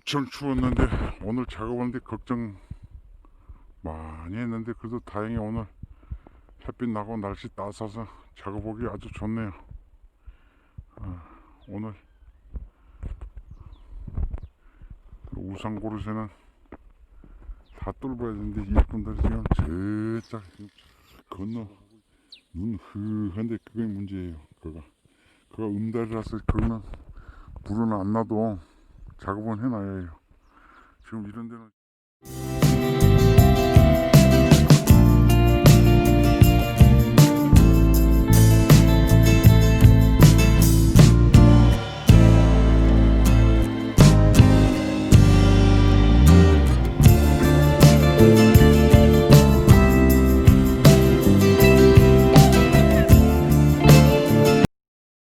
엄청 추웠는데 오늘 작업하는데 걱정 많이 했는데 그래도 다행히 오늘 햇빛 나고 날씨 따스해서 작업하기 아주 좋네요. 오늘 우산 고르쇠는 다 뚫어야 되는데 이분들이 지금 저짝 건너 눈 흐한데 그게 문제예요. 그거 음달이라서 그거는 불은 안 나도 작업은 해놔야 해요. 지금 이런 데는